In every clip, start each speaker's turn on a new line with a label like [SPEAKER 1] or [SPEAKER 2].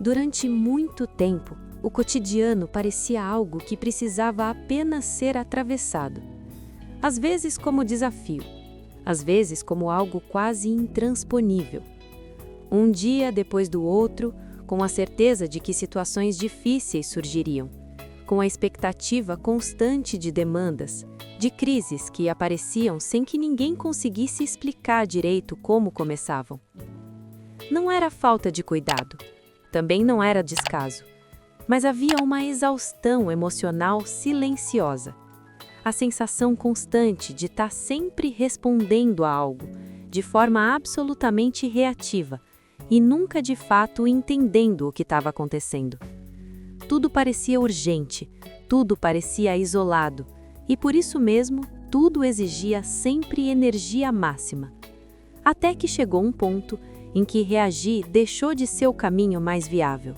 [SPEAKER 1] Durante muito tempo, o cotidiano parecia algo que precisava apenas ser atravessado. Às vezes como desafio, às vezes como algo quase intransponível. Um dia depois do outro, com a certeza de que situações difíceis surgiriam, com a expectativa constante de demandas, de crises que apareciam sem que ninguém conseguisse explicar direito como começavam. Não era falta de cuidado, também não era descaso, mas havia uma exaustão emocional silenciosa. A sensação constante de estar sempre respondendo a algo, de forma absolutamente reativa, e nunca de fato entendendo o que estava acontecendo. Tudo parecia urgente, tudo parecia isolado, e por isso mesmo, tudo exigia sempre energia máxima. Até que chegou um ponto em que reagir deixou de ser o caminho mais viável.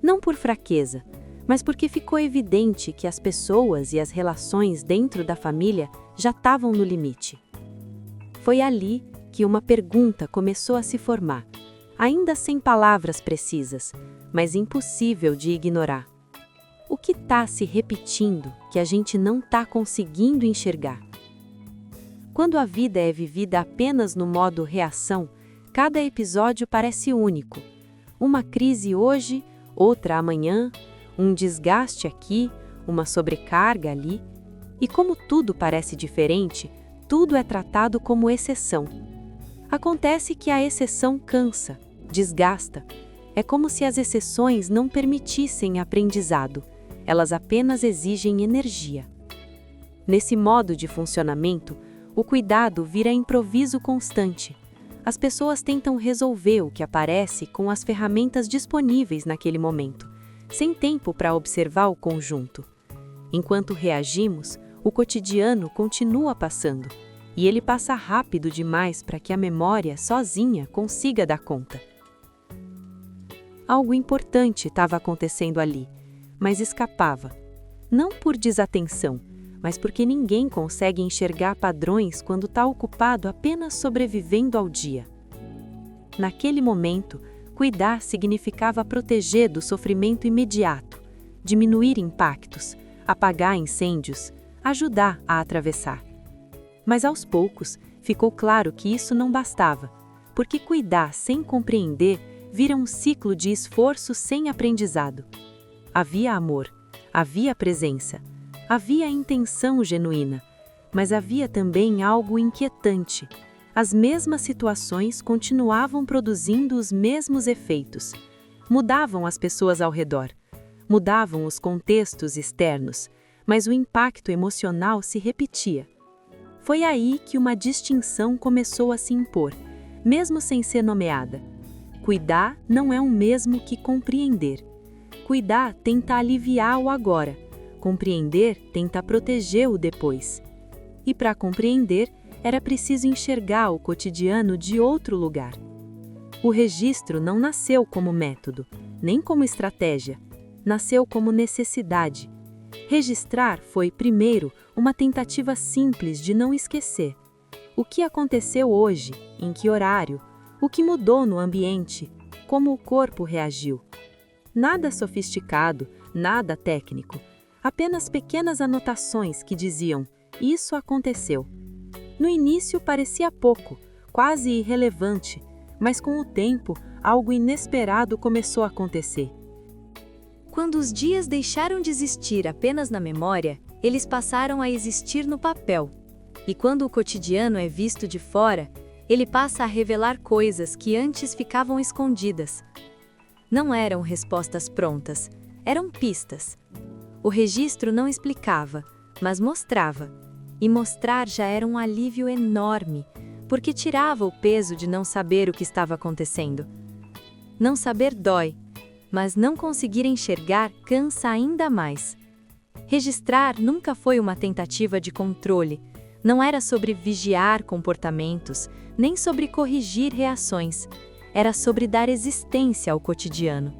[SPEAKER 1] Não por fraqueza, mas porque ficou evidente que as pessoas e as relações dentro da família já estavam no limite. Foi ali que uma pergunta começou a se formar, ainda sem palavras precisas, mas impossível de ignorar. O que está se repetindo que a gente não está conseguindo enxergar? Quando a vida é vivida apenas no modo reação, cada episódio parece único. Uma crise hoje, outra amanhã, um desgaste aqui, uma sobrecarga ali. E como tudo parece diferente, tudo é tratado como exceção. Acontece que a exceção cansa, desgasta. É como se as exceções não permitissem aprendizado, elas apenas exigem energia. Nesse modo de funcionamento, o cuidado vira improviso constante. As pessoas tentam resolver o que aparece com as ferramentas disponíveis naquele momento, sem tempo para observar o conjunto. Enquanto reagimos, o cotidiano continua passando, e ele passa rápido demais para que a memória sozinha consiga dar conta. Algo importante estava acontecendo ali, mas escapava. Não por desatenção, mas porque ninguém consegue enxergar padrões quando está ocupado apenas sobrevivendo ao dia. Naquele momento, cuidar significava proteger do sofrimento imediato, diminuir impactos, apagar incêndios, ajudar a atravessar. Mas aos poucos, ficou claro que isso não bastava, porque cuidar sem compreender vira um ciclo de esforço sem aprendizado. Havia amor, havia presença, havia intenção genuína, mas havia também algo inquietante. As mesmas situações continuavam produzindo os mesmos efeitos. Mudavam as pessoas ao redor, mudavam os contextos externos, mas o impacto emocional se repetia. Foi aí que uma distinção começou a se impor, mesmo sem ser nomeada. Cuidar não é o mesmo que compreender. Cuidar tenta aliviar o agora. Compreender tenta proteger o depois. E para compreender, era preciso enxergar o cotidiano de outro lugar. O registro não nasceu como método, nem como estratégia. Nasceu como necessidade. Registrar foi, primeiro, uma tentativa simples de não esquecer. O que aconteceu hoje, em que horário, o que mudou no ambiente, como o corpo reagiu. Nada sofisticado, nada técnico. Apenas pequenas anotações que diziam, isso aconteceu. No início parecia pouco, quase irrelevante, mas com o tempo, algo inesperado começou a acontecer.
[SPEAKER 2] Quando os dias deixaram de existir apenas na memória, eles passaram a existir no papel. E quando o cotidiano é visto de fora, ele passa a revelar coisas que antes ficavam escondidas. Não eram respostas prontas, eram pistas. O registro não explicava, mas mostrava. E mostrar já era um alívio enorme, porque tirava o peso de não saber o que estava acontecendo. Não saber dói, mas não conseguir enxergar cansa ainda mais. Registrar nunca foi uma tentativa de controle, não era sobre vigiar comportamentos, nem sobre corrigir reações, era sobre dar existência ao cotidiano.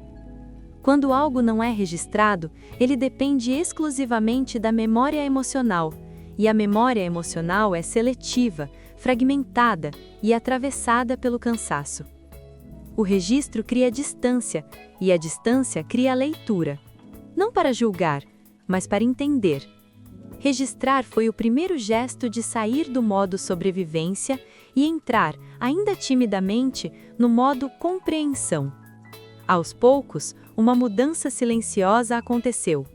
[SPEAKER 2] Quando algo não é registrado, ele depende exclusivamente da memória emocional, e a memória emocional é seletiva, fragmentada e atravessada pelo cansaço. O registro cria distância, e a distância cria a leitura. Não para julgar, mas para entender. Registrar foi o primeiro gesto de sair do modo sobrevivência e entrar, ainda timidamente, no modo compreensão. Aos poucos, uma mudança silenciosa aconteceu.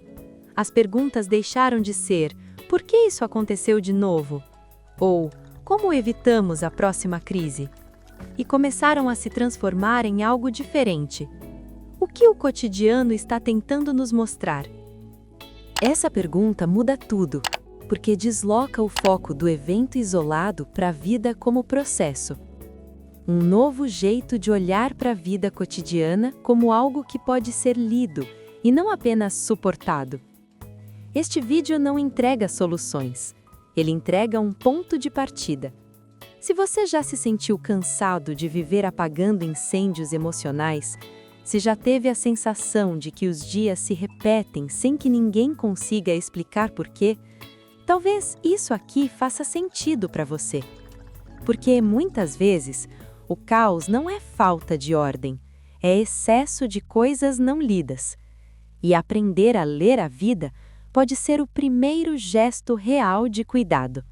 [SPEAKER 2] As perguntas deixaram de ser: por que isso aconteceu de novo? Ou como evitamos a próxima crise? E começaram a se transformar em algo diferente. O que o cotidiano está tentando nos mostrar?
[SPEAKER 1] Essa pergunta muda tudo, porque desloca o foco do evento isolado para a vida como processo. Um novo jeito de olhar para a vida cotidiana como algo que pode ser lido e não apenas suportado. Este vídeo não entrega soluções, ele entrega um ponto de partida. Se você já se sentiu cansado de viver apagando incêndios emocionais, se já teve a sensação de que os dias se repetem sem que ninguém consiga explicar por quê, talvez isso aqui faça sentido para você. Porque muitas vezes o caos não é falta de ordem, é excesso de coisas não lidas. E aprender a ler a vida pode ser o primeiro gesto real de cuidado.